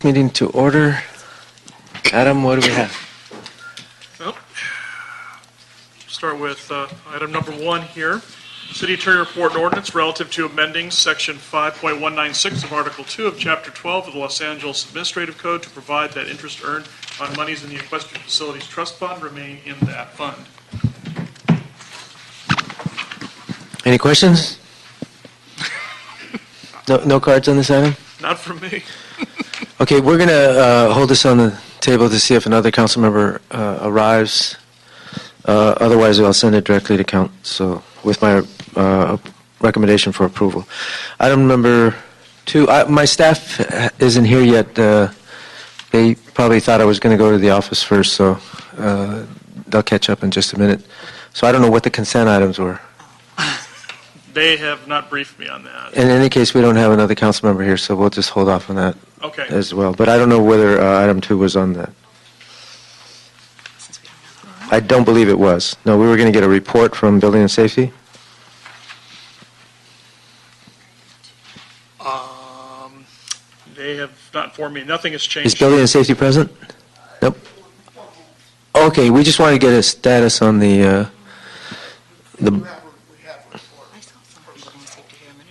Meeting to order. Adam, what do we have? Well, start with item number 1 here. City Attorney Report and Ordinance relative to amending Section 5.196 of Article 2 of Chapter 12 of the Los Angeles Administrative Code to provide that interest earned on monies in the Equestrian Facilities Trust Fund remain in that fund. Any questions? No cards on this item? Not from me. Okay, we're going to hold this on the table to see if another council member arrives. Otherwise, I'll send it directly to council with my recommendation for approval. Item number 2, my staff isn't here yet. They probably thought I was going to go to the office first, so they'll catch up in just a minute. So I don't know what the consent items were. They have not briefed me on that. In any case, we don't have another council member here, so we'll just hold off on that as well. But I don't know whether item 2 was on that. I don't believe it was. No, we were going to get a report from Building and Safety. They have not informed me. Nothing has changed. Is Building and Safety present? Nope. Okay, we just want to get a status on the.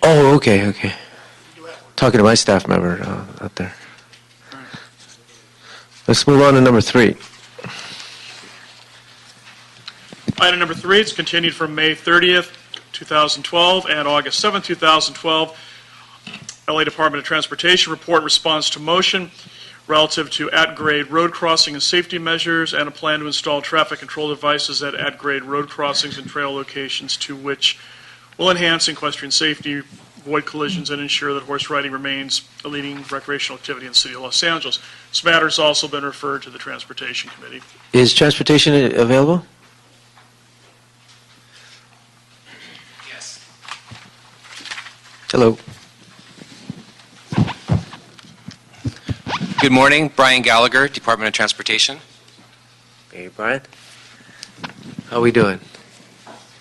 Oh, okay. Talking to my staff member out there. Let's move on to number 3. Item number 3 is continued from May 30th, 2012 and August 7th, 2012. LA Department of Transportation report and response to motion relative to at-grade road crossing and safety measures and a plan to install traffic control devices at at-grade road crossings and trail locations to which will enhance equestrian safety, avoid collisions, and ensure that horse riding remains a leading recreational activity in the city of Los Angeles. This matter has also been referred to the Transportation Committee. Is transportation available? Yes. Hello. Good morning, Brian Gallagher, Department of Transportation. Hey, Brian. How are we doing?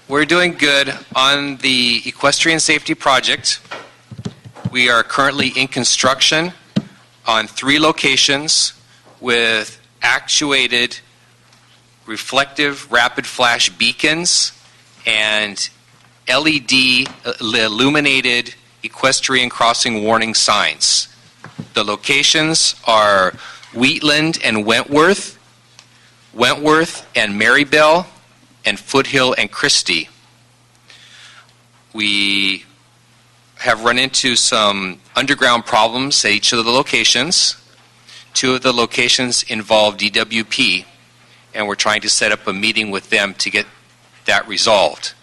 We're doing good on the equestrian safety project. We are currently in construction on 3 locations with actuated reflective rapid flash beacons and LED illuminated equestrian crossing warning signs. The locations are Wheatland and Wentworth and Marybelle, and Foothill and Christie. We have run into some underground problems at each of the locations. 2 of the locations involve DWP, and we're trying to set up a meeting with them to get that resolved.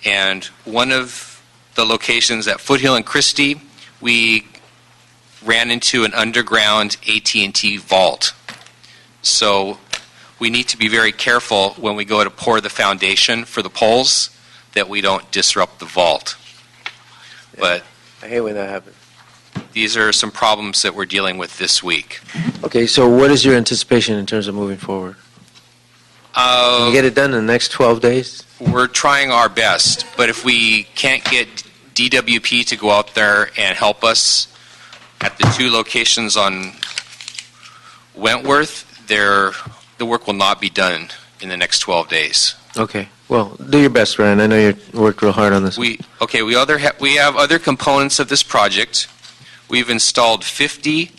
And one of the locations at Foothill and Christie, we ran into an underground AT&T vault. So we need to be very careful when we go to pour the foundation for the poles that we don't disrupt the vault. Yeah. But I hate when that happens. These are some problems that we're dealing with this week. Okay, so what is your anticipation in terms of moving forward? Can you get it done in the next 12 days? We're trying our best, but if we can't get DWP to go out there and help us at the 2 locations on Wentworth, the work will not be done in the next 12 days. Okay. Well, do your best, Ryan. I know you worked real hard on this. We have other components of this project. We've installed 50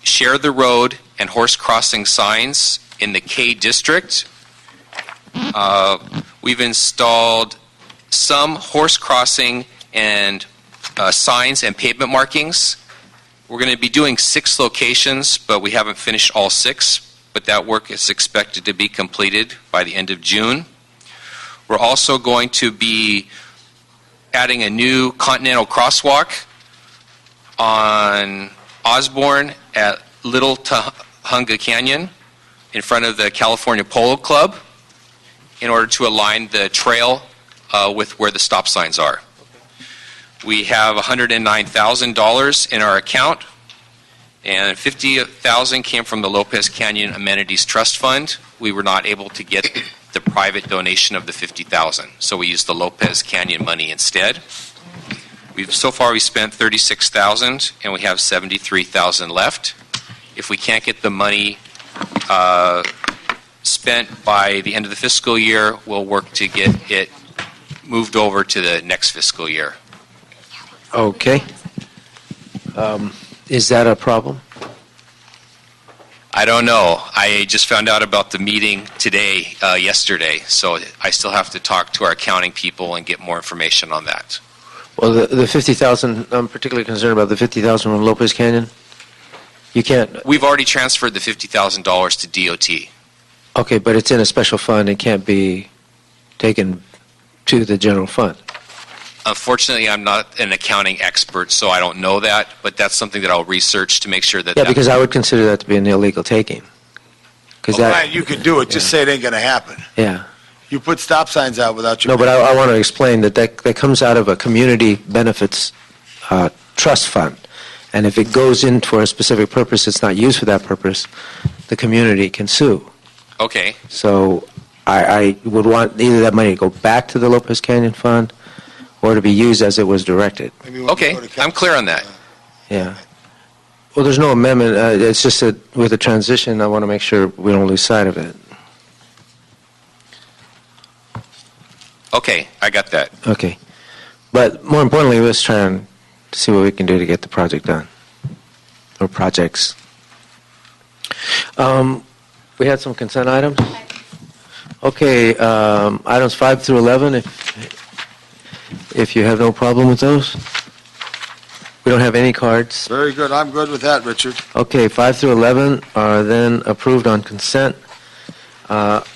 share the road and horse crossing signs in the K district. We've installed some horse crossing and signs and pavement markings. We're going to be doing 6 locations, but we haven't finished all 6. But that work is expected to be completed by the end of June. We're also going to be adding a new continental crosswalk on Osborne at Little Tahunga Canyon in front of the California Polo Club in order to align the trail with where the stop signs are. We have $109,000 in our account, and $50,000 came from the Lopez Canyon Amenities Trust Fund. We were not able to get the private donation of the $50,000, so we used the Lopez Canyon money instead. So far we spent $36,000, and we have $73,000 left. If we can't get the money spent by the end of the fiscal year, we'll work to get it moved over to the next fiscal year. Okay. Is that a problem? I don't know. I just found out about the meeting today, yesterday, so I still have to talk to our accounting people and get more information on that. Well, the 50,000, I'm particularly concerned about the 50,000 from Lopez Canyon. You can't, We've already transferred the $50,000 to DOT. okay, but it's in a special fund. It can't be taken to the general fund. Unfortunately, I'm not an accounting expert, so I don't know that, but that's something that I'll research to make sure that Yeah, because I would consider that to be an illegal taking. Because Well, that, Brian, you could do it, just say it ain't gonna happen. yeah. You put stop signs out without your... No, but I want to explain that comes out of a community benefits trust fund. And if it goes in for a specific purpose, it's not used for that purpose, the community can sue. Okay. So I would want either that money to go back to the Lopez Canyon Fund or to be used as it was directed. Maybe when you Okay, go to I'm clear on that. Yeah. Well, there's no amendment. It's just that with the transition, I want to make sure we don't lose sight of it. Okay, I got that. Okay. But more importantly, let's try and see what we can do to get the project done. Or projects. We had some consent items. Okay, items 5 through 11, if you have no problem with those. We don't have any cards. Very good, I'm good with that, Richard. Okay, 5 through 11 are then approved on consent. Let's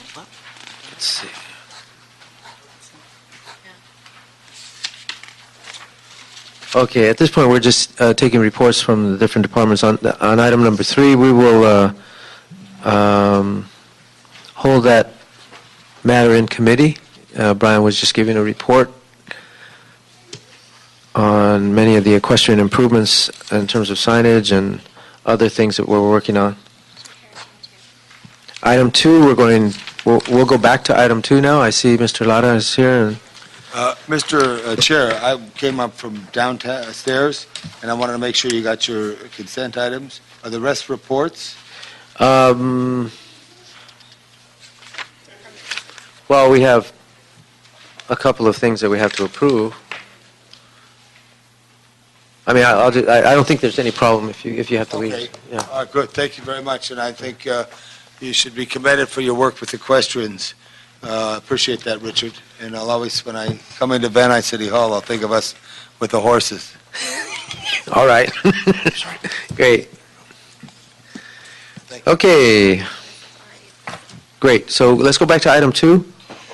see. Okay, at this point, we're just taking reports from the different departments. On item number 3, we will hold that matter in committee. Brian was just giving a report on many of the equestrian improvements in terms of signage and other things that we're working on. Item 2, we'll go back to item 2 now. I see Mr. Lara is here. And Mr. Chair, I came up from downstairs, and I wanted to make sure you got your consent items. Are the rest reports? well, we have a couple of things that we have to approve. I mean, I don't think there's any problem if you have to Okay. leave. Yeah. All right, good, thank you very much, and I think you should be commended for your work with equestrians. Appreciate that, Richard. And I'll always, when I come into Van Nuys City Hall, I'll think of us with the horses. All right. Great. Thank you. Okay. Great. So let's go back to item 2.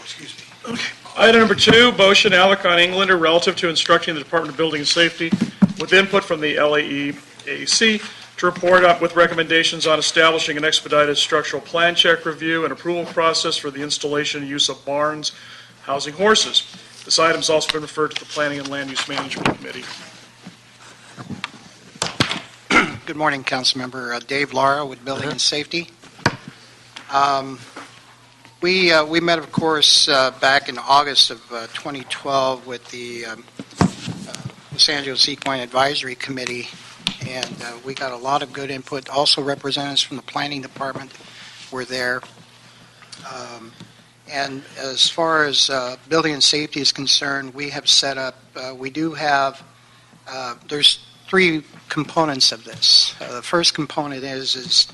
Excuse me. Item number 2, motion Alarcon Englander relative to instructing the Department of Building and Safety with input from the LAEAC to report up with recommendations on establishing an expedited structural plan check review and approval process for the installation and use of barns housing horses. This item has also been referred to the Planning and Land Use Management Committee. Good morning, Councilmember Dave Lara with Building and Safety. We met, of course, back in August of 2012 with the Los Angeles Equine Advisory Committee, and we got a lot of good input. Also, representatives from the Planning Department were there. And as far as building and safety is concerned, we have set up, we do have, there's 3 components of this. The first component is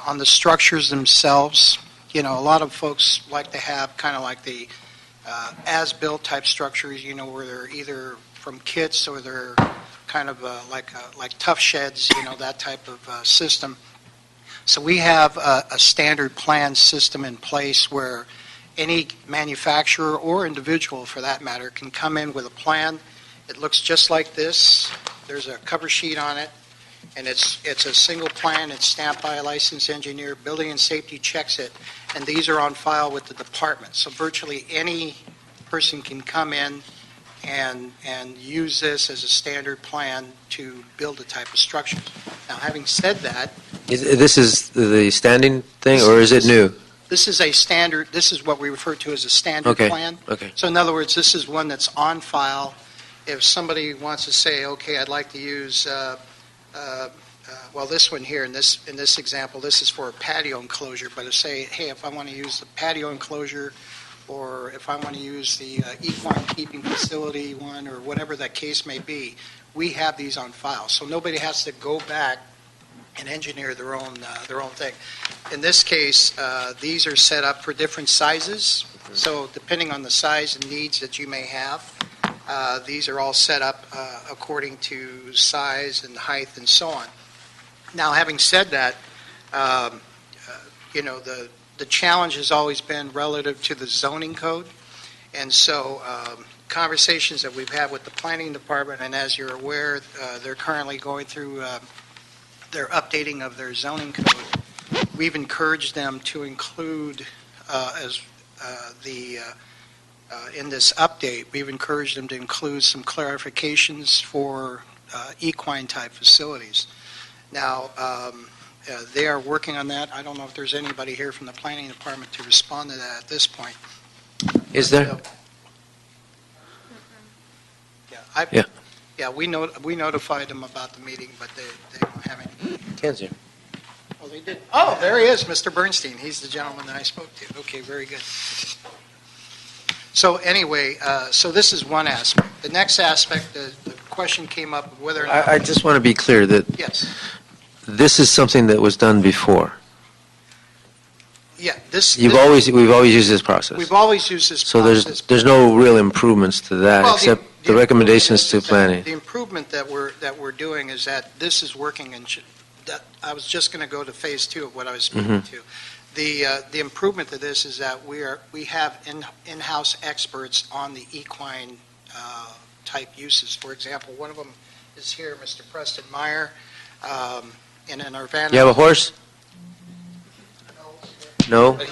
on the structures themselves. You know, a lot of folks like to have kind of like the as-built type structures, you know, where they're either from kits or they're kind of like tough sheds, you know, that type of system. So we have a standard plan system in place where any manufacturer or individual, for that matter, can come in with a plan. It looks just like this. There's a cover sheet on it, and it's a single plan. It's stamped by a licensed engineer. Building and Safety checks it, and these are on file with the department. So virtually any person can come in and use this as a standard plan to build a type of structure. Now, having said that, This is the standing thing, or is it new? this is a standard, this is what we refer to as a standard Okay. plan. Okay. So in other words, this is one that's on file. If somebody wants to say, okay, I'd like to use well, this one here, in this example, this is for a patio enclosure, but if say, hey, if I want to use the patio enclosure, or if I want to use the equine keeping facility one, or whatever that case may be, we have these on file. So nobody has to go back and engineer their own thing. In this case, these are set up for different sizes. So depending on the size and needs that you may have, these are all set up according to size and height and so on. Now, having said that, the challenge has always been relative to the zoning code. And so conversations that we've had with the planning department, and as you're aware, they're currently going through their updating of their zoning code. We've encouraged them to include in this update, we've encouraged them to include some clarifications for equine-type facilities. Now, they are working on that. I don't know if there's anybody here from the planning department to respond to that at this point. Is there? Yeah, we notified them about the meeting, but they don't have any. Ken's here. Oh, they did. Oh, there he is, Mr. Bernstein. He's the gentleman that I spoke to. Okay, very good. So anyway, so this is one aspect. The next aspect, the question came up of whether or not... I just want to be clear that Yes. this is something that was done before. Yeah, We've always used this process. we've always used this So process. there's no real improvements to that Well, except the recommendations to planning. The improvement that we're doing is that this is working, and that I was just going to go to phase 2 of what I was speaking to. The improvement to this is that we have in-house experts on the equine type uses. For example, one of them is here, Mr. Preston Meyer, and in our van. You have a horse? No? But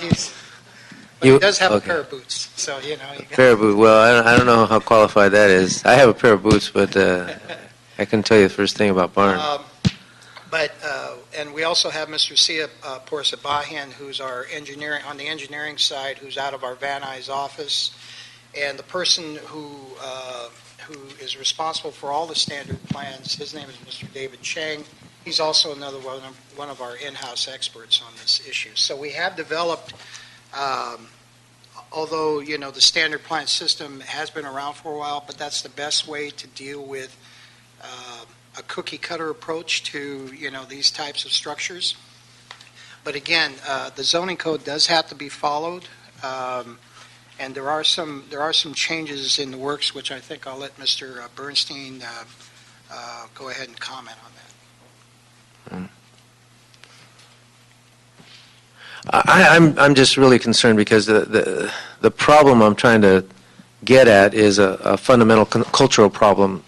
he does have a pair of boots, so you know. Pair of boots. Well, I don't know how qualified that is. I have a pair of boots, but I can tell you the first thing about barn. And we also have Mr. Sia Porsabahian, who's our engineering, on the engineering side, who's out of our Van Nuys office. And the person who is responsible for all the standard plans, his name is Mr. David Chang. He's also another one of our in-house experts on this issue. So we have developed, although, the standard plan system has been around for a while, but that's the best way to deal with a cookie-cutter approach to, these types of structures. But again, the zoning code does have to be followed, and there are some changes in the works, which I think I'll let Mr. Bernstein go ahead and comment on that. I'm just really concerned because the problem I'm trying to get at is a fundamental cultural problem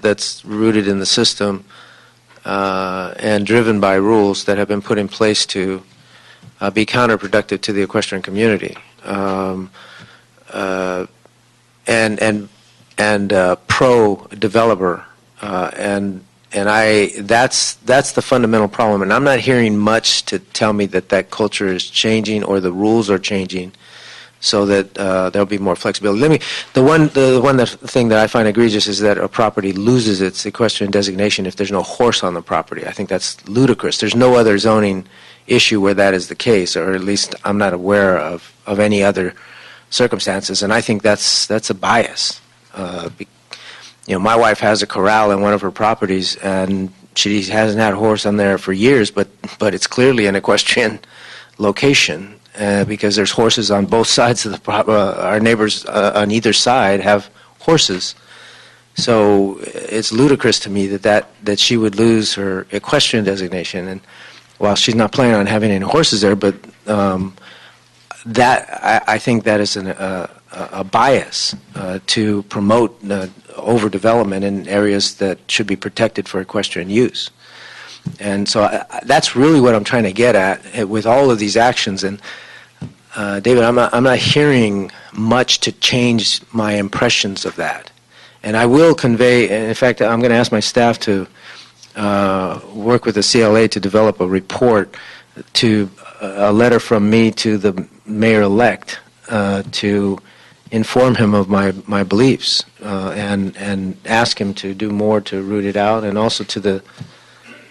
that's rooted in the system and driven by rules that have been put in place to be counterproductive to the equestrian community and pro-developer that's the fundamental problem, and I'm not hearing much to tell me that culture is changing or the rules are changing, so that there'll be more flexibility. The thing that I find egregious is that a property loses its equestrian designation if there's no horse on the property. I think that's ludicrous. There's no other zoning issue where that is the case, or at least I'm not aware of any other circumstances, and I think that's a bias. My wife has a corral in one of her properties, and she hasn't had a horse on there for years, but it's clearly an equestrian location because there's horses on both sides of the property. Our neighbors on either side have horses. So it's ludicrous to me that she would lose her equestrian designation. And while she's not planning on having any horses there, but I think that is a bias to promote overdevelopment in areas that should be protected for equestrian use. And so that's really what I'm trying to get at with all of these actions. And David, I'm not hearing much to change my impressions of that. And I will convey, and in fact, I'm going to ask my staff to work with the CLA to develop a report to a letter from me to the mayor-elect to inform him of my beliefs and ask him to do more to root it out, and also to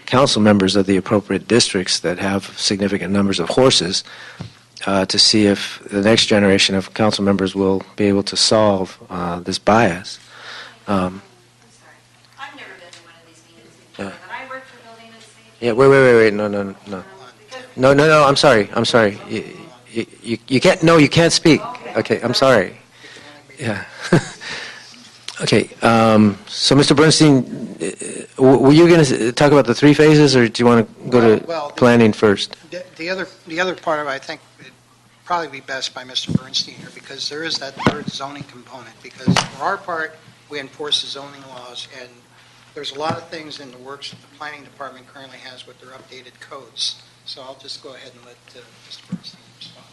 council members of the appropriate districts that have significant numbers of horses to see if the next generation of council members will be able to solve this bias. I'm sorry. I've never been to one of these meetings before, Yeah. but I work for Building and Safety. Yeah, wait, no, I'm sorry. You can't, no, you can't speak. Okay, I'm sorry. Yeah. Okay, so Mr. Bernstein, were you going to talk about the three phases, or do you want to go to Well, planning first? The other part of it, I think, would probably be best by Mr. Bernstein here, because there is that third zoning component, because for our part, we enforce the zoning laws, and there's a lot of things in the works that the planning department currently has with their updated codes. So I'll just go ahead and let Mr. Bernstein respond.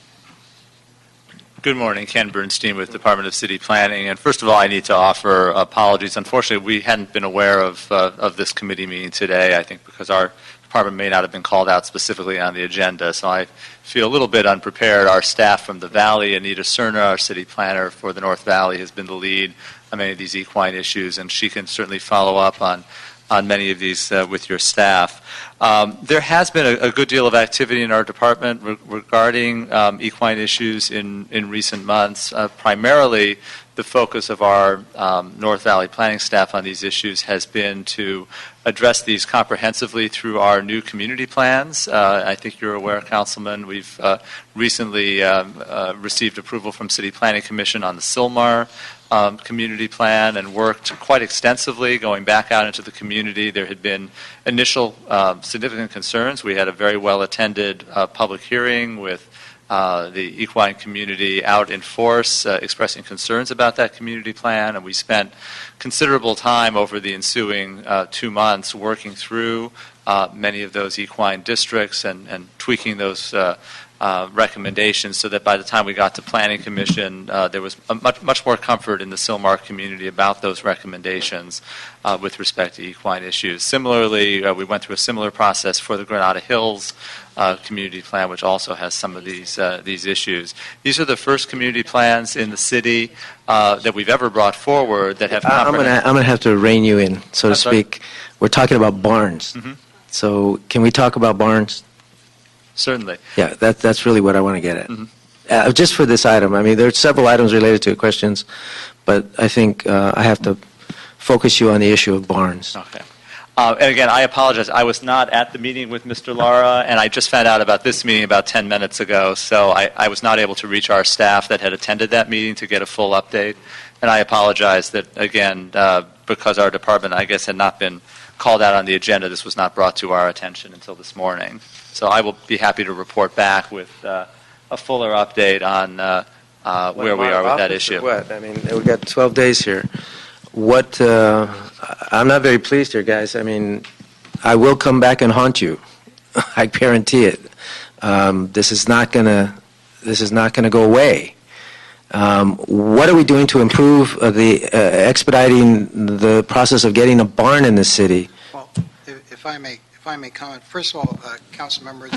Good morning, Ken Bernstein with Department of City Planning. And first of all, I need to offer apologies. Unfortunately, we hadn't been aware of this committee meeting today, I think because our department may not have been called out specifically on the agenda. So I feel a little bit unprepared. Our staff from the Valley, Anita Cerna, our city planner for the North Valley, has been the lead on many of these equine issues, and she can certainly follow up on many of these with your staff. There has been a good deal of activity in our department regarding equine issues in recent months. Primarily, the focus of our North Valley planning staff on these issues has been to address these comprehensively through our new community plans. I think you're aware, Councilman, we've recently received approval from City Planning Commission on the Sylmar community plan and worked quite extensively going back out into the community. There had been initial significant concerns. We had a very well-attended public hearing with the equine community out in force expressing concerns about that community plan, and we spent considerable time over the ensuing 2 months working through many of those equine districts and tweaking those recommendations so that by the time we got to Planning Commission, there was much more comfort in the Sylmar community about those recommendations with respect to equine issues. Similarly, we went through a similar process for the Granada Hills community plan, which also has some of these issues. These are the first community plans in the city that we've ever brought forward that have I'm going to have to rein you in, so to speak. We're talking about barns. Mm-hmm. So can we talk about barns? Certainly. Yeah, that's really what I want to get at. Mm-hmm. Just for this item, I mean, there are several items related to questions, but I think I have to focus you on the issue of barns. Okay. And again, I apologize. I was not at the meeting with Mr. Lara, and I just found out about this meeting about 10 minutes ago, so I was not able to reach our staff that had attended that meeting to get a full update. And I apologize that, again, because our department, I guess, had not been called out on the agenda, this was not brought to our attention until this morning. So I will be happy to report back with a fuller update on where we are with that issue. What? I mean, we've got 12 days here. What? I'm not very pleased here, guys. I mean, I will come back and haunt you. I guarantee it. This is not gonna go away. What are we doing to improve expediting the process of getting a barn in the city? Well, if I may comment, first of all, Councilmember,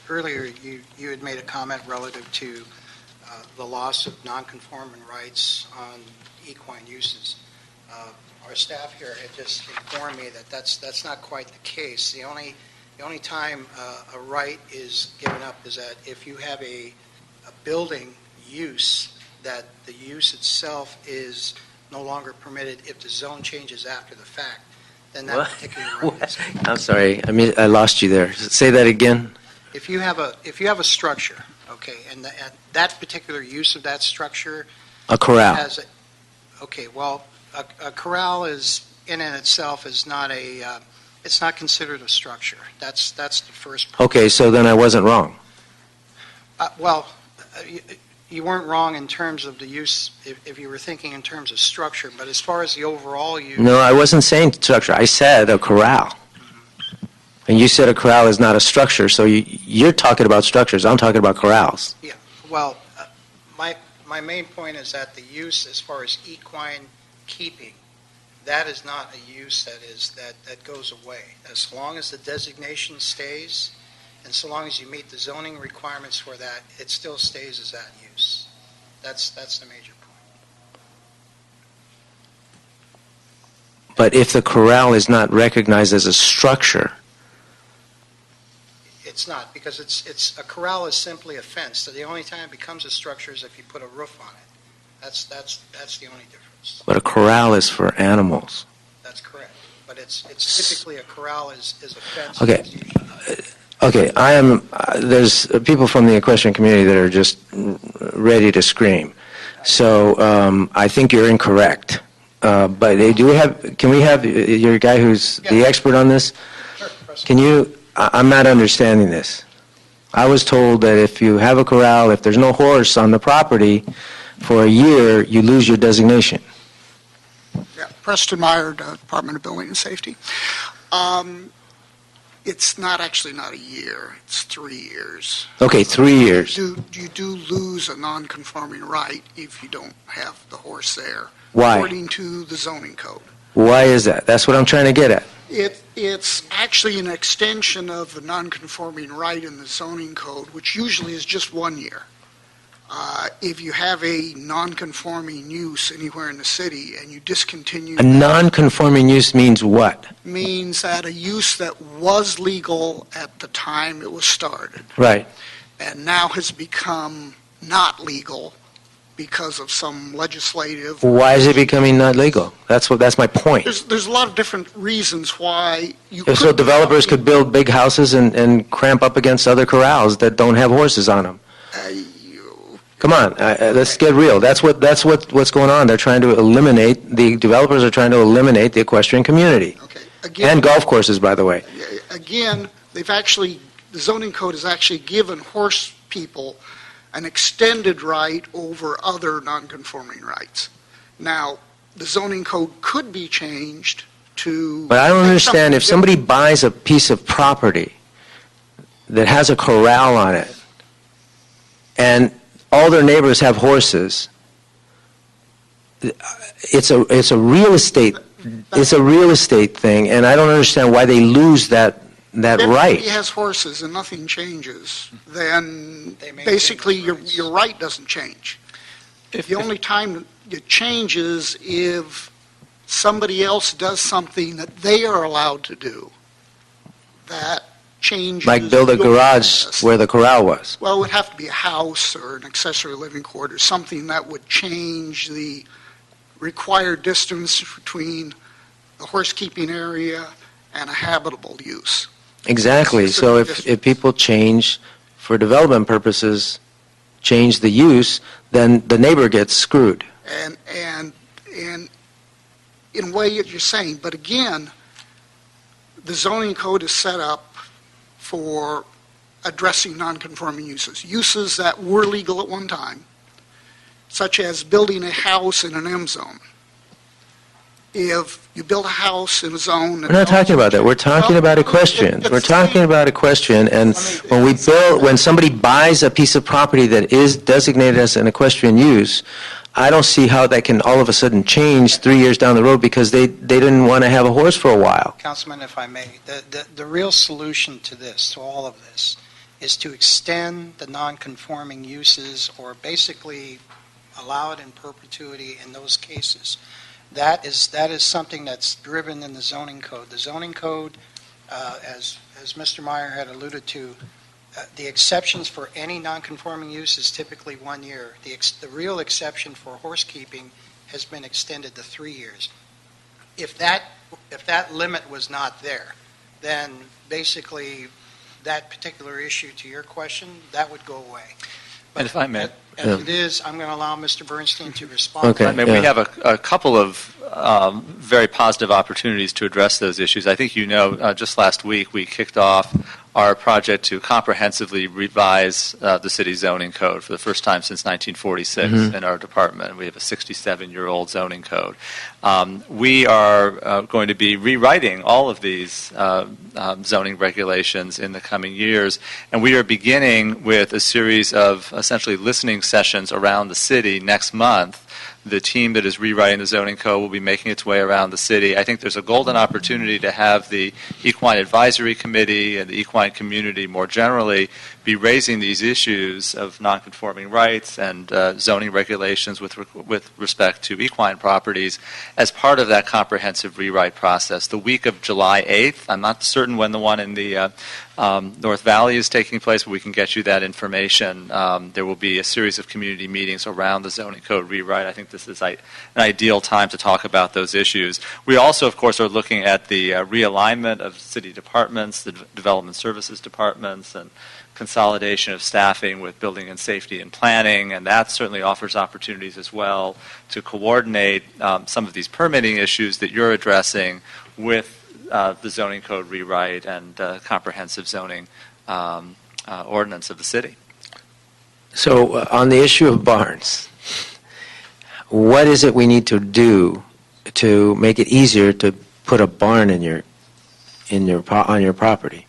earlier you had made a comment relative to the loss of non-conforming rights on equine uses. Our staff here had just informed me that that's not quite the case. The only time a right is given up is that if you have a building use that the use itself is no longer permitted if the zone changes after the fact, then that particular right is given up. I'm sorry. I mean, I lost you there. Say that again. If you have a structure, okay, and that particular use of that structure A corral. has a corral is in and itself is not it's not considered a structure. That's the first part. Okay, so then I wasn't wrong. You weren't wrong in terms of the use if you were thinking in terms of structure, but as far as the overall use. No, I wasn't saying structure. I said a corral. And you said a corral is not a structure, so you're talking about structures. I'm talking about corrals. Yeah. Well, my main point is that the use as far as equine keeping, that is not a use that goes away. As long as the designation stays, and so long as you meet the zoning requirements for that, it still stays as that use. That's the major point. But if the corral is not recognized as a structure, It's not, because it's a corral is simply a fence. So the only time it becomes a structure is if you put a roof on it. That's the only difference. But a corral is for animals. That's correct. But it's typically a corral is a fence. Okay. It's usually- Okay, there's people from the equestrian community that are just ready to scream. So I think you're incorrect. But can we have your guy who's the expert on this? Sure, President. I'm not understanding this. I was told that if you have a corral, if there's no horse on the property for a year, you lose your designation. Yeah, Preston Meyer, Department of Building and Safety. It's actually not a year, it's 3 years. Okay, 3 years. You do lose a non-conforming right if you don't have the horse there. Why? According to the zoning code. Why is that? That's what I'm trying to get at. It's actually an extension of the non-conforming right in the zoning code, which usually is just 1 year. If you have a non-conforming use anywhere in the city and you discontinue... A non-conforming use means what? Means that a use that was legal at the time it was started Right. and now has become not legal because of some legislative... Why is it becoming not legal? That's my point. There's a lot of different reasons why you So could... developers could build big houses and cramp up against other corrals that don't have horses on them. Come on, let's get real. That's what's going on. They're trying to the developers are trying to eliminate the equestrian community. Okay. Again, And golf courses, by the way. Again, the zoning code has actually given horse people an extended right over other non-conforming rights. Now, the zoning code could be changed to... But I don't make understand, if something somebody buys a piece of property that has a corral on it, and all their neighbors have horses, it's a real estate thing, and I don't understand why they lose that If right. he has horses and nothing changes, then They maintain basically those rights. your right doesn't change. The only time it changes if somebody else does something that they are allowed to do that changes... Like build a your garage status. where the corral was. Well, it would have to be a house or an accessory living quarter, something that would change the required distance between the horse keeping area and a habitable use. Exactly. So if people change, for development purposes, change the use, then the neighbor gets screwed. And in a way you're saying, but again, the zoning code is set up for addressing non-conforming uses that were legal at one time, such as building a house in an M zone. If you build a house in a zone... We're not talking about that. We're talking about equestrian. We're talking about equestrian, and when somebody buys a piece of property that is designated as an equestrian use, I don't see how that can all of a sudden change 3 years down the road because they didn't want to have a horse for a while. Councilman, if I may, the real solution to this, to all of this, is to extend the non-conforming uses or basically allow it in perpetuity in those cases. That is something that's driven in the zoning code. The zoning code, as Mr. Meyer had alluded to, the exceptions for any non-conforming use is typically 1 year. The real exception for horse keeping has been extended to 3 years. If that limit was not there, then basically that particular issue to your question, that would go away. And if I may. As it is, I'm going to allow Mr. Bernstein to respond. Okay. I mean, we have a couple of very positive opportunities to address those issues. I think just last week we kicked off our project to comprehensively revise the city zoning code for the first time since 1946 in our department. We have a 67-year-old zoning code. We are going to be rewriting all of these zoning regulations in the coming years, and we are beginning with a series of essentially listening sessions around the city next month. The team that is rewriting the zoning code will be making its way around the city. I think there's a golden opportunity to have the Equine Advisory Committee and the equine community more generally be raising these issues of nonconforming rights and zoning regulations with respect to equine properties as part of that comprehensive rewrite process. The week of July 8th, I'm not certain when the one in the North Valley is taking place, but we can get you that information. There will be a series of community meetings around the zoning code rewrite. I think this is an ideal time to talk about those issues. We also, of course, are looking at the realignment of city departments, the development services departments, and consolidation of staffing with building and safety and planning, and that certainly offers opportunities as well to coordinate some of these permitting issues that you're addressing with the zoning code rewrite and comprehensive zoning ordinance of the city. So on the issue of barns, what is it we need to do to make it easier to put a barn on your property?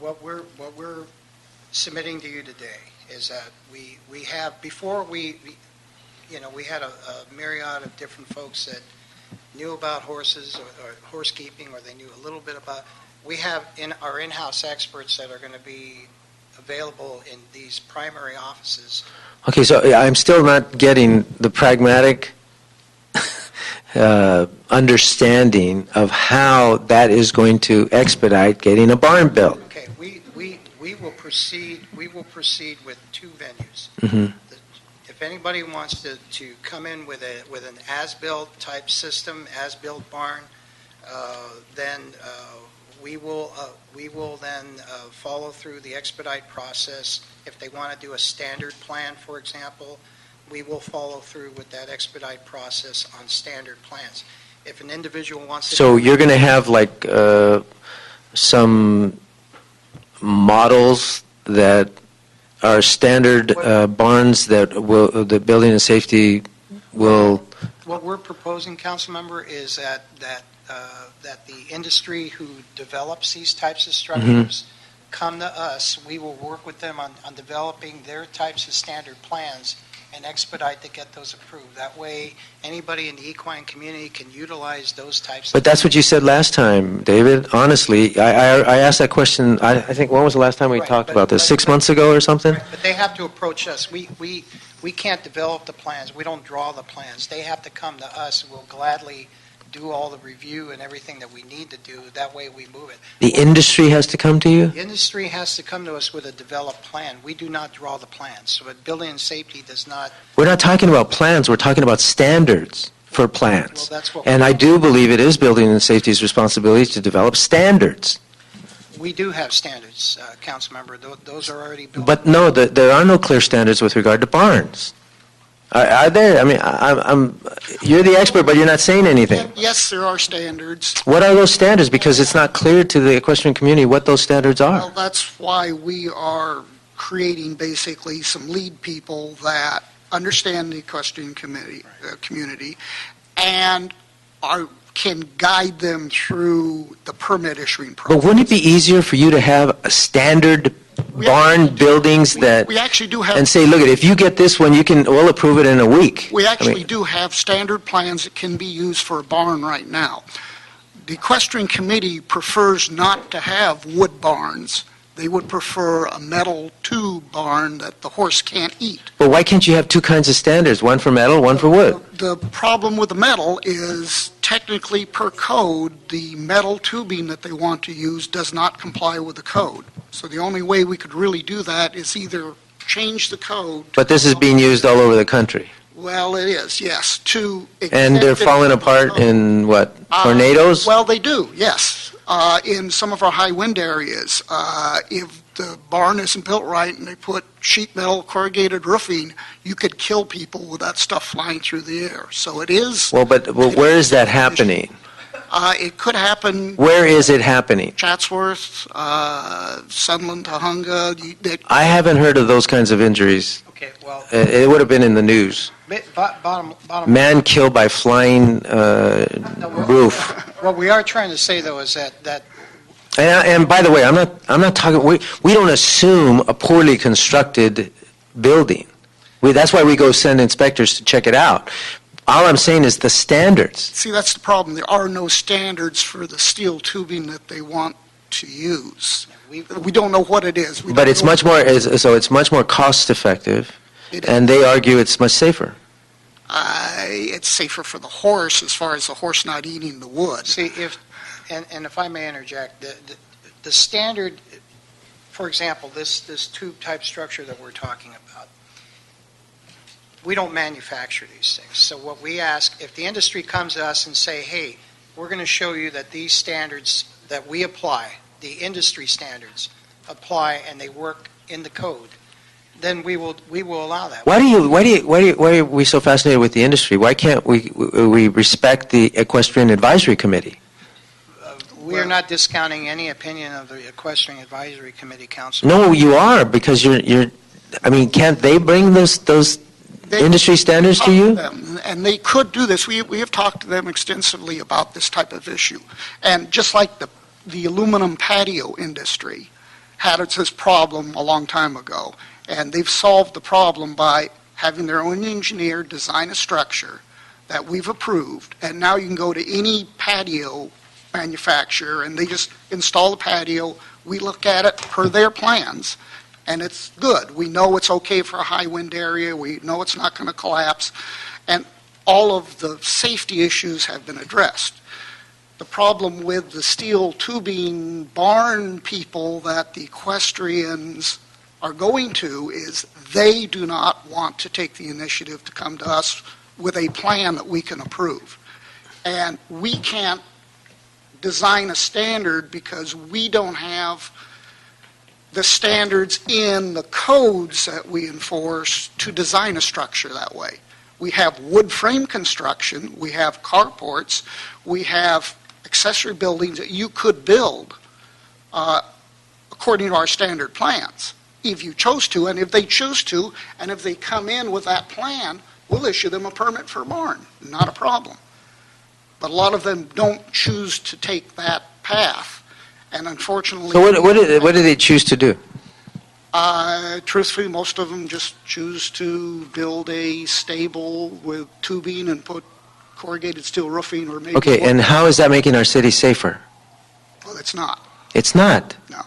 What we're submitting to you today is that we have, before we had a myriad of different folks that knew about horses or horse keeping, or they knew a little bit about. We have our in-house experts that are going to be available in these primary offices. Okay, so I'm still not getting the pragmatic understanding of how that is going to expedite getting a barn built. Okay, we will proceed. We will proceed with two venues. Mm-hmm. If anybody wants to come in with an as-built type system, as-built barn, then we will then follow through the expedite process. If they want to do a standard plan, for example, we will follow through with that expedite process on standard plans. If an individual wants to... So you're going to have like some models that are standard barns that the building and safety will... What we're proposing, council member, is that the industry who develops these types of structures come to us. We will work with them on developing their types of standard plans and expedite to get those approved. That way, anybody in the equine community can utilize those types But that's what you said last time, David. Honestly, I asked that question, I think, when was the last time we talked about this? 6 months ago or something? Right, but they have to approach us. We can't develop the plans. We don't draw the plans. They have to come to us. We'll gladly do all the review and everything that we need to do. That way we move it. The industry has to come to you? The industry has to come to us with a developed plan. We do not draw the plans. So building and safety does not... We're not talking about plans. We're talking about standards for plans. Well, that's what and I do believe it is building and safety's responsibility to develop standards. We do have standards, council member. Those are already built. But no, there are no clear standards with regard to barns. Are there? I mean, you're the expert, but you're not saying anything. Yes, there are standards. What are those standards? Because it's not clear to the equestrian community what those standards are. Well, that's why we are creating basically some lead people that understand the equestrian community and can guide them through the permit issuing process. But wouldn't it be easier for you to have a standard barn buildings that... We actually do have... And say, look, if you get this one, we'll approve it in a week. We actually do have standard plans that can be used for a barn right now. The equestrian committee prefers not to have wood barns. They would prefer a metal tube barn that the horse can't eat. Well, why can't you have two kinds of standards, one for metal, one for wood? The problem with the metal is technically per code, the metal tubing that they want to use does not comply with the code. So the only way we could really do that is either change the code. But this is being used all over the country. Well, it is, yes. And they're falling apart in what, tornadoes? Well, they do, yes. In some of our high wind areas, if the barn isn't built right and they put sheet metal corrugated roofing, you could kill people with that stuff flying through the air. So it is... Well, but where is that happening? It could happen... Where is it happening? Chatsworth, Sunland, Tahunga. I haven't heard of those kinds of injuries. Okay, well... It would have been in the news. Bottom Man killed by flying roof. What we are trying to say, though, is that And by the way, I'm not talking. We don't assume a poorly constructed building. That's why we go send inspectors to check it out. All I'm saying is the standards. See, that's the problem. There are no standards for the steel tubing that they want to use. We don't know what it is. We But don't it's know much more, so it's much more cost-effective, It and they argue it's much safer. It's safer for the horse as far as the horse not eating the wood. See, and if I may interject, the standard, for example, this tube-type structure that we're talking about, we don't manufacture these things. So what we ask, if the industry comes to us and say, hey, we're going to show you that these standards that we apply, the industry standards, apply and they work in the code, then we will allow that. Why are we so fascinated with the industry? Why can't we respect the Equestrian Advisory Committee? We are not discounting any opinion of the Equestrian Advisory Committee, Council. No, you are, because I mean, can't they bring those industry standards to you? And they could do this. We have talked to them extensively about this type of issue. And just like the aluminum patio industry had this problem a long time ago, and they've solved the problem by having their own engineer design a structure that we've approved, and now you can go to any patio manufacturer and they just install the patio. We look at it per their plans, and it's good. We know it's okay for a high wind area. We know it's not going to collapse, and all of the safety issues have been addressed. The problem with the steel tubing barn people that the equestrians are going to is they do not want to take the initiative to come to us with a plan that we can approve. And we can't design a standard because we don't have the standards in the codes that we enforce to design a structure that way. We have wood frame construction, we have carports, we have accessory buildings that you could build according to our standard plans, if you chose to, and if they choose to, and if they come in with that plan, we'll issue them a permit for a barn, not a problem. But a lot of them don't choose to take that path, and unfortunately... So what do they choose to do? Truthfully, most of them just choose to build a stable with tubing and put corrugated steel roofing or maybe... Okay, and how is that making our city safer? Well, it's not. It's not. No.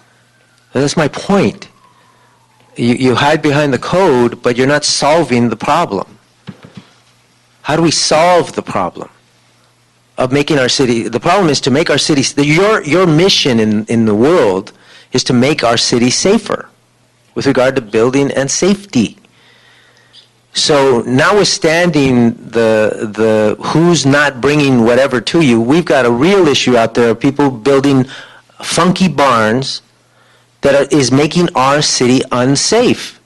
That's my point. You hide behind the code, but you're not solving the problem. How do we solve the problem of making our city? The problem is to make our city. Your mission in the world is to make our city safer with regard to building and safety. So notwithstanding the who's not bringing whatever to you, we've got a real issue out there of people building funky barns that is making our city unsafe,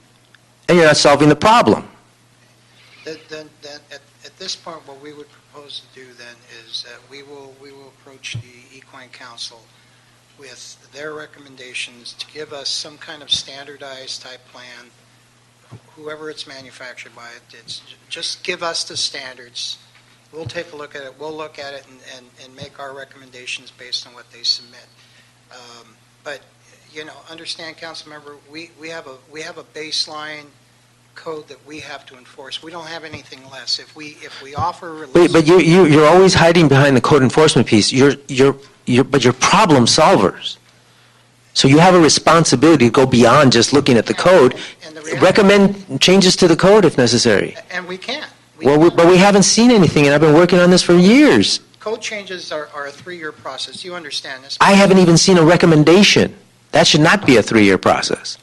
and you're not solving the problem. Then at this point, what we would propose to do then is that we will approach the Equine Council with their recommendations to give us some kind of standardized type plan. Whoever it's manufactured by, it's just give us the standards. We'll take a look at it. We'll look at it and make our recommendations based on what they submit. But understand, council member, we have a baseline code that we have to enforce. We don't have anything less. If we offer release... But you're always hiding behind the code enforcement piece. But you're problem solvers. So you have a responsibility to go beyond just looking at the code. Recommend changes to the code if necessary. And we can. But we haven't seen anything, and I've been working on this for years. Code changes are a 3-year process. You understand this? I haven't even seen a recommendation. That should not be a 3-year process.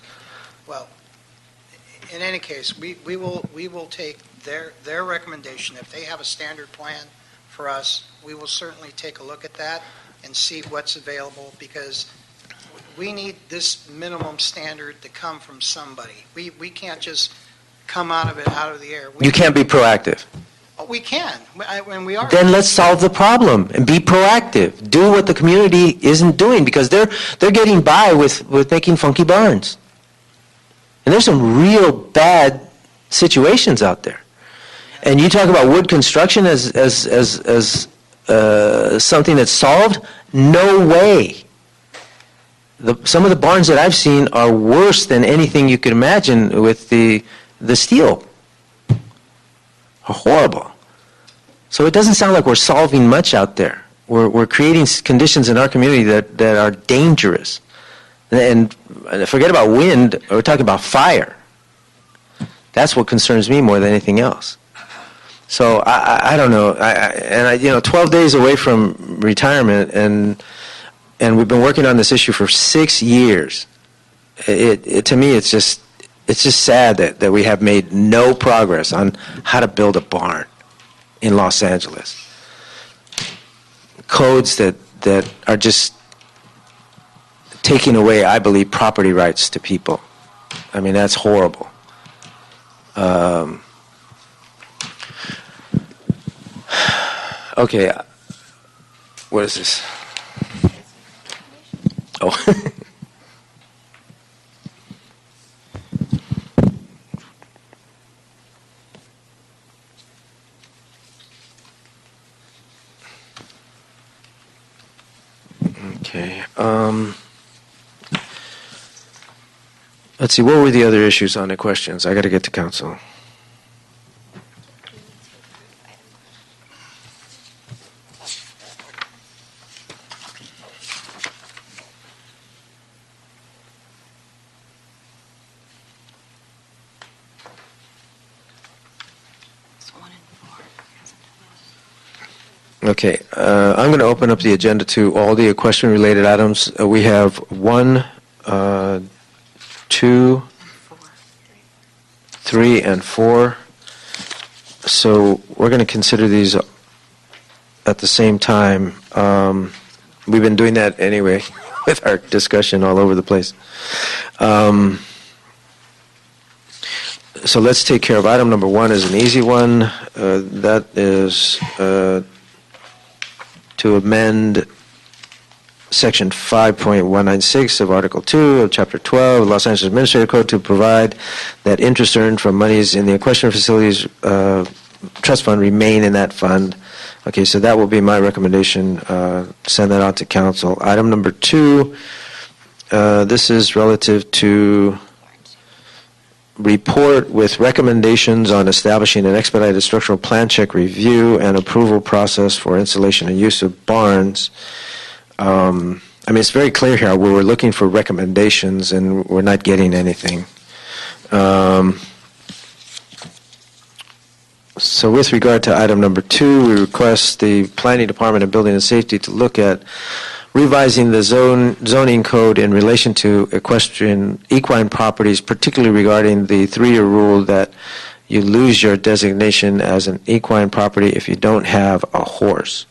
Well, in any case, we will take their recommendation. If they have a standard plan for us, we will certainly take a look at that and see what's available, because we need this minimum standard to come from somebody. We can't just come out of the air. You can't be proactive. We can, when we are. Then let's solve the problem and be proactive. Do what the community isn't doing, because they're getting by with making funky barns. And there's some real bad situations out there. And you talk about wood construction as something that's solved? No way. Some of the barns that I've seen are worse than anything you could imagine with the steel. Are horrible. So it doesn't sound like we're solving much out there. We're creating conditions in our community that are dangerous. And forget about wind, we're talking about fire. That's what concerns me more than anything else. So I don't know. 12 days away from retirement, and we've been working on this issue for 6 years. To me, it's just sad that we have made no progress on how to build a barn in Los Angeles. Codes that are just taking away, I believe, property rights to people. I mean, that's horrible. Okay, what is this? Oh. Okay. Let's see, what were the other issues on the questions? I got to get to council. Okay, I'm going to open up the agenda to all the question-related items. We have 1, 2, 3, and 4. So we're going to consider these at the same time. We've been doing that anyway with our discussion all over the place. So let's take care of item number 1 is an easy one. That is to amend Section 5.196 of Article 2 of Chapter 12 of Los Angeles Administrative Code to provide that interest earned from monies in the Equestrian Facilities Trust Fund remain in that fund. Okay, so that will be my recommendation. Send that out to council. Item number 2, this is relative to report with recommendations on establishing an expedited structural plan check review and approval process for installation and use of barns. I mean, it's very clear here where we're looking for recommendations and we're not getting anything. So with regard to item number 2, we request the Planning Department of Building and Safety to look at revising the zoning code in relation to equine properties, particularly regarding the 3-year rule that you lose your designation as an equine property if you don't have a horse.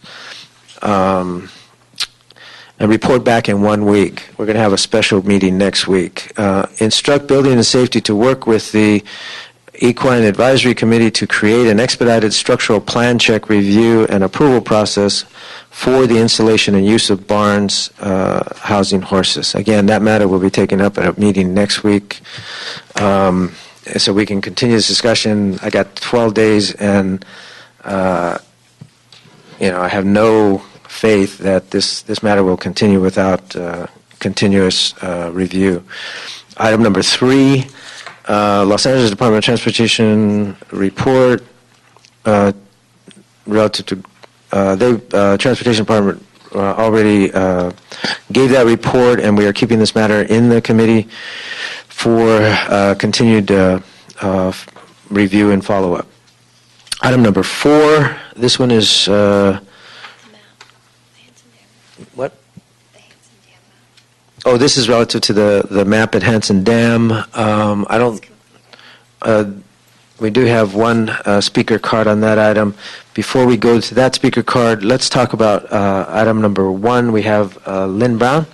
And report back in 1 week. We're going to have a special meeting next week. Instruct Building and Safety to work with the Equine Advisory Committee to create an expedited structural plan check review and approval process for the installation and use of barns housing horses. Again, that matter will be taken up at a meeting next week. So we can continue this discussion. I got 12 days, and I have no faith that this matter will continue without continuous review. Item number 3, Los Angeles Department of Transportation report relative to the Transportation Department already gave that report, and we are keeping this matter in the committee for continued review and follow-up. Item number 4, this one is what? Oh, this is relative to the map at Hanson Dam. We do have one speaker card on that item. Before we go to that speaker card, let's talk about item number 1. We have Lynn Brown.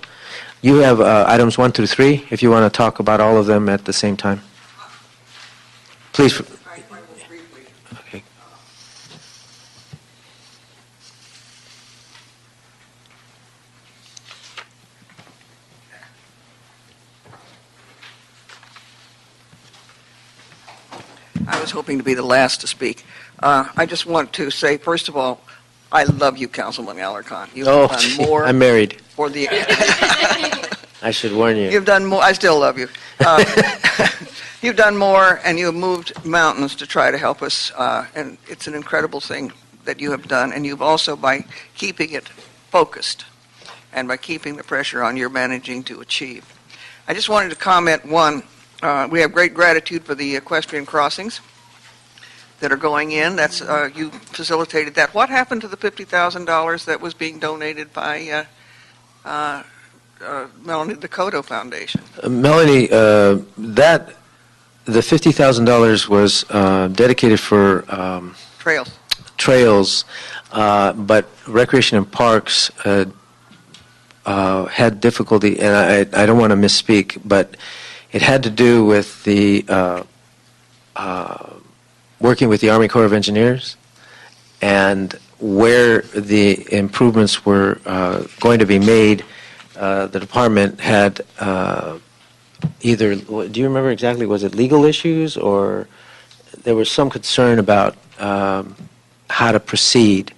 You have items 1 through 3, if you want to talk about all of them at the same time. Please. Okay. I was hoping to be the last to speak. I just want to say, first of all, I love you, Councilman Alarcon. You've done more. I'm married. For the. I should warn you. You've done more. I still love you. You've done more, and you have moved mountains to try to help us, and it's an incredible thing that you have done. And you've also, by keeping it focused and by keeping the pressure on you're managing to achieve. I just wanted to comment, one, we have great gratitude for the equestrian crossings that are going in. That's you facilitated that. What happened to the $50,000 that was being donated by Melanie Dakota Foundation? Melanie, that the $50,000 was dedicated for Trails. but Recreation and Parks had difficulty, and I don't want to misspeak, but it had to do with the working with the Army Corps of Engineers and where the improvements were going to be made. The department had either, do you remember exactly, was it legal issues or there was some concern about how to proceed?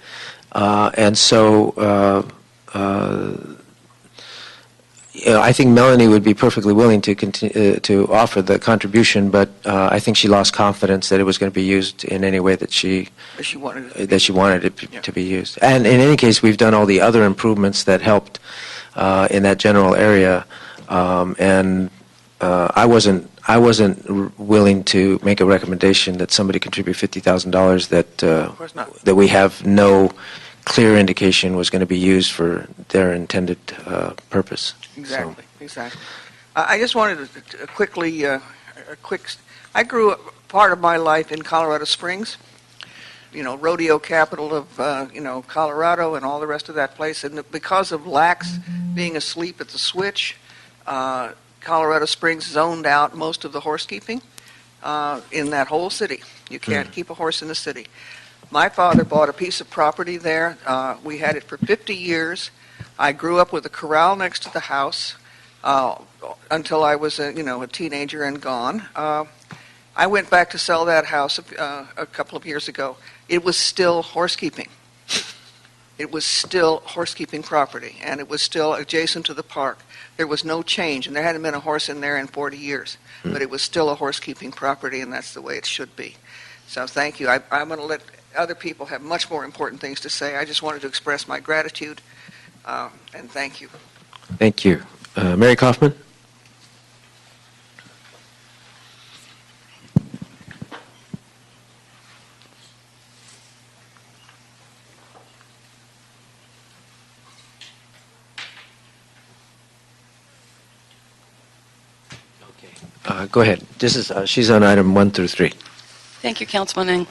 And so I think Melanie would be perfectly willing to continue to offer the contribution, but I think she lost confidence that it was going to be used in any way that she wanted it to be used. And in any case, we've done all the other improvements that helped in that general area, and I wasn't willing to make a recommendation that somebody contribute $50,000 that we have no clear indication was going to be used for their intended purpose. Exactly. I just wanted to quickly, I grew up part of my life in Colorado Springs, rodeo capital of, Colorado and all the rest of that place. And because of lax being asleep at the switch, Colorado Springs zoned out most of the horse keeping in that whole city. You can't keep a horse in the city. My father bought a piece of property there. We had it for 50 years. I grew up with a corral next to the house until I was a teenager and gone. I went back to sell that house a couple of years ago. It was still horse keeping. It was still horse keeping property, and it was still adjacent to the park. There was no change, and there hadn't been a horse in there in 40 years. But it was still a horse keeping property, and that's the way it should be. So thank you. I'm going to let other people have much more important things to say. I just wanted to express my gratitude, and thank you. Thank you. Mary Kaufman? Go ahead. This is she's on item 1 through 3. Thank you, Councilman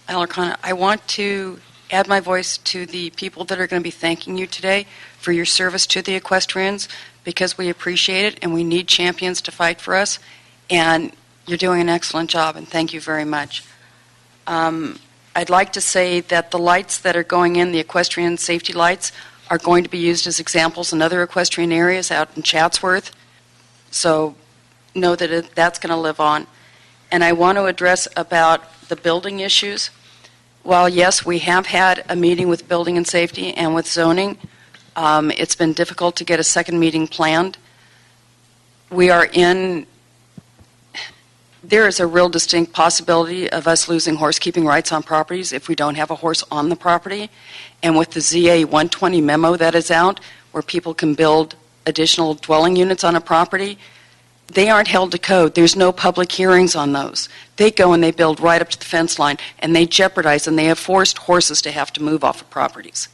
Alarcon. I want to add my voice to the people that are going to be thanking you today for your service to the equestrians, because we appreciate it and we need champions to fight for us, and you're doing an excellent job, and thank you very much. I'd like to say that the lights that are going in, the equestrian safety lights, are going to be used as examples in other equestrian areas out in Chatsworth, so know that that's going to live on. And I want to address about the building issues. While, yes, we have had a meeting with building and safety and with zoning, it's been difficult to get a second meeting planned. There is a real distinct possibility of us losing horse keeping rights on properties if we don't have a horse on the property. And with the ZA 120 memo that is out, where people can build additional dwelling units on a property, they aren't held to code. There's no public hearings on those. They go and they build right up to the fence line, and they jeopardize, and they have forced horses to have to move off of properties.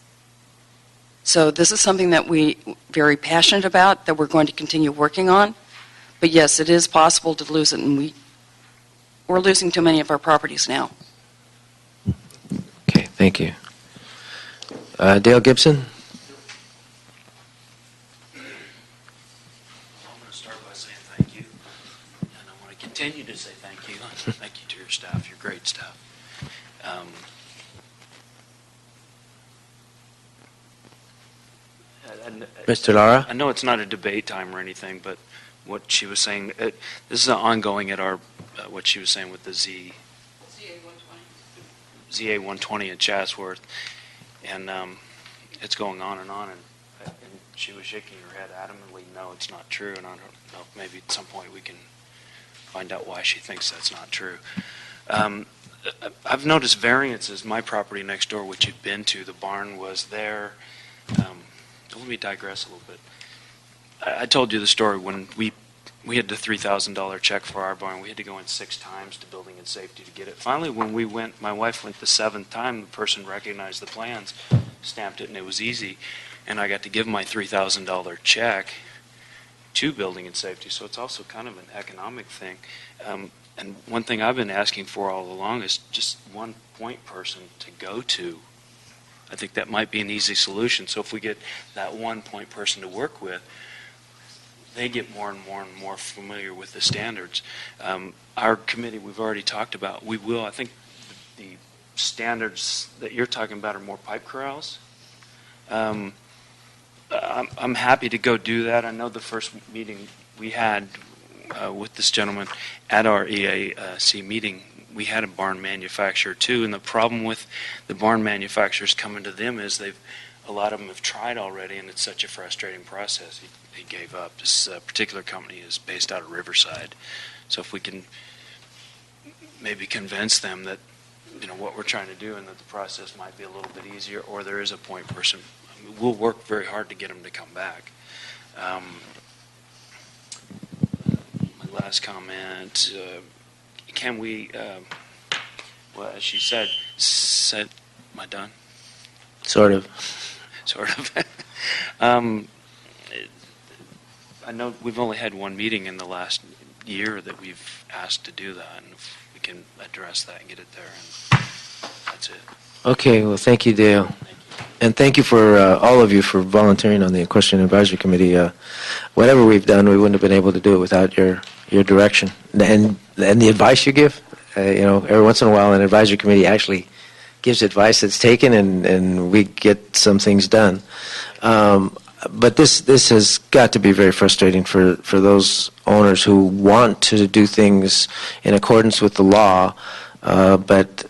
So this is something that we're very passionate about, that we're going to continue working on. But yes, it is possible to lose it, and we're losing too many of our properties now. Okay, thank you. Dale Gibson? Continue to say thank you. Thank you to your staff, your great staff. Mr. Lara? I know it's not a debate time or anything, but what she was saying, this is ongoing at our, what she was saying with the ZA 120 in Chatsworth, and it's going on, and she was shaking her head adamantly, no, it's not true, and I don't know, maybe at some point we can find out why she thinks that's not true. I've noticed variances. My property next door, which you've been to, the barn was there let me digress a little bit. I told you the story when we had the $3,000 check for our barn. We had to go in 6 times to building and safety to get it. Finally, when we went, my wife went the 7th time, the person recognized the plans, stamped it, and it was easy. And I got to give my $3,000 check to building and safety. So it's also kind of an economic thing. And one thing I've been asking for all along is just one point person to go to. I think that might be an easy solution. So if we get that one point person to work with, they get more and more and more familiar with the standards. Our committee, we've already talked about, we will, I think the standards that you're talking about are more pipe corrals. I'm happy to go do that. I know the first meeting we had with this gentleman at our EAC meeting, we had a barn manufacturer too, and the problem with the barn manufacturers coming to them is a lot of them have tried already, and it's such a frustrating process. He gave up. This particular company is based out of Riverside, so if we can maybe convince them that what we're trying to do and that the process might be a little bit easier, or there is a point person, we'll work very hard to get them to come back. My last comment, can we, well, as she said, am I done? Sort of. Sort of. I know we've only had one meeting in the last year that we've asked to do that, and if we can address that and get it there, and that's it. Okay, well, thank you, Dale. And thank you for all of you for volunteering on the Equestrian Advisory Committee. Whatever we've done, we wouldn't have been able to do it without your direction and the advice you give. Every once in a while, an advisory committee actually gives advice that's taken, and we get some things done. But this has got to be very frustrating for those owners who want to do things in accordance with the law, but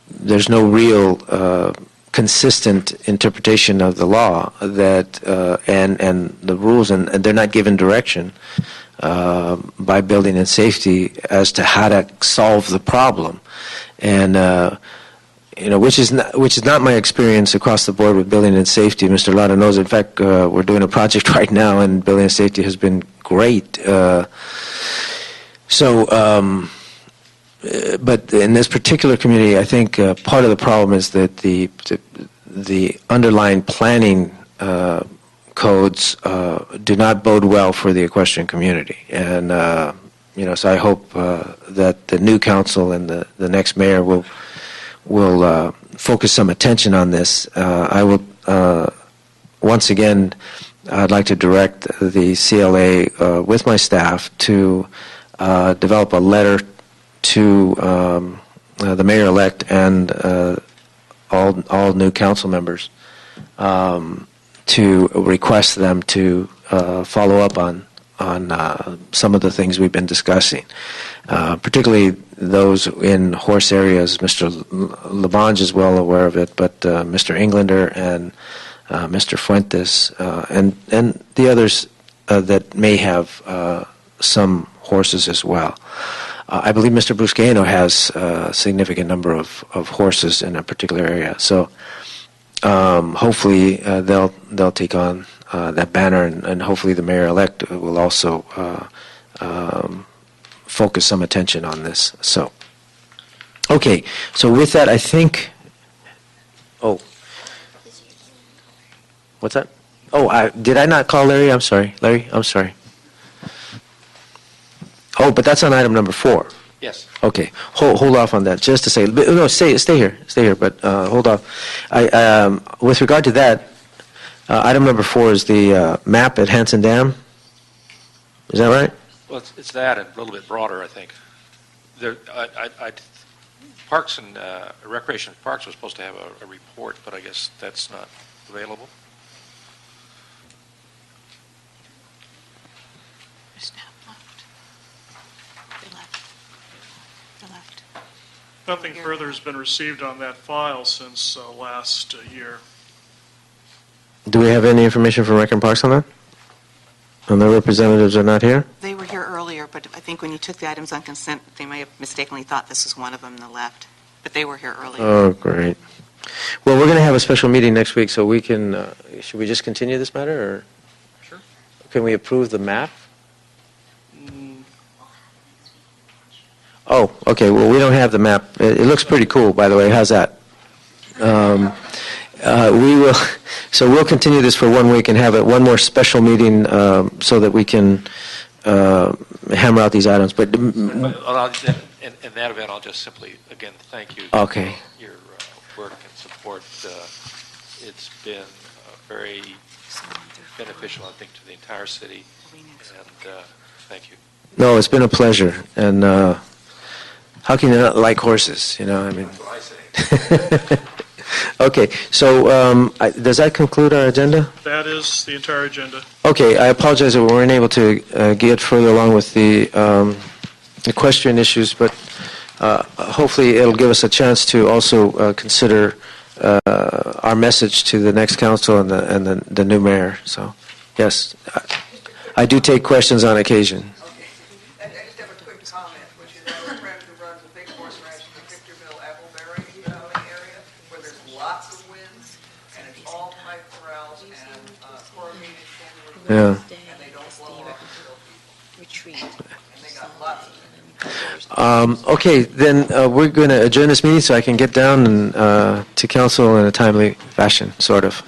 there's no real consistent interpretation of the law that and the rules, and they're not given direction by building and safety as to how to solve the problem. And which is not my experience across the board with building and safety. Mr. Lada knows. In fact, we're doing a project right now, and building and safety has been great. But in this particular community, I think part of the problem is that the underlying planning codes do not bode well for the equestrian community. And so I hope that the new council and the next mayor will focus some attention on this. I will, once again, I'd like to direct the CLA with my staff to develop a letter to the mayor-elect and all new council members to request them to follow up on some of the things we've been discussing, particularly those in horse areas. Mr. Labange is well aware of it, but Mr. Englander and Mr. Fuentes and the others that may have some horses as well. I believe Mr. Buscaino has a significant number of horses in a particular area. So hopefully they'll take on that banner, and hopefully the mayor-elect will also focus some attention on this. So, okay. So with that, I think. Oh, what's that? Oh, did I not call Larry? I'm sorry, Larry. I'm sorry. Oh, but that's on item number 4. Yes. Okay, hold off on that. Just to say, no, stay here. But hold off. With regard to that, item number 4 is the map at Hanson Dam. Is that right? Well, it's that and a little bit broader, I think. Parks and Recreation Parks was supposed to have a report, but I guess that's not available. Nothing further has been received on that file since last year. Do we have any information from Rec and Parks on that? And their representatives are not here? They were here earlier, but I think when you took the items on consent, they may have mistakenly thought this was one of them and left. But they were here earlier. Oh, great. Well, we're going to have a special meeting next week, so we can should we just continue this matter, or? Sure. Can we approve the map? Oh, okay, well, we don't have the map. It looks pretty cool, by the way. How's that? We will, so we'll continue this for 1 week and have one more special meeting so that we can hammer out these items. But In that event, I'll just simply, again, thank you Okay. for your work and support. It's been very beneficial, I think, to the entire city, and thank you. No, it's been a pleasure. And how can you not like horses? You know, I mean. That's what I say. Okay, so does that conclude our agenda? That is the entire agenda. Okay, I apologize that we weren't able to get further along with the equestrian issues, but hopefully it'll give us a chance to also consider our message to the next council and the new mayor. So, yes, I do take questions on occasion. I just have a quick comment, which is I have a friend who runs a big horse ranch in the Victorville-Appleberry area, where there's lots of winds, and it's all tight corrals and corrugated candy, Yeah. and they don't blow up and kill people. Retreat. And they got lots of Okay, then we're going to adjourn this meeting so I can get down and, to council in a timely fashion, sort of.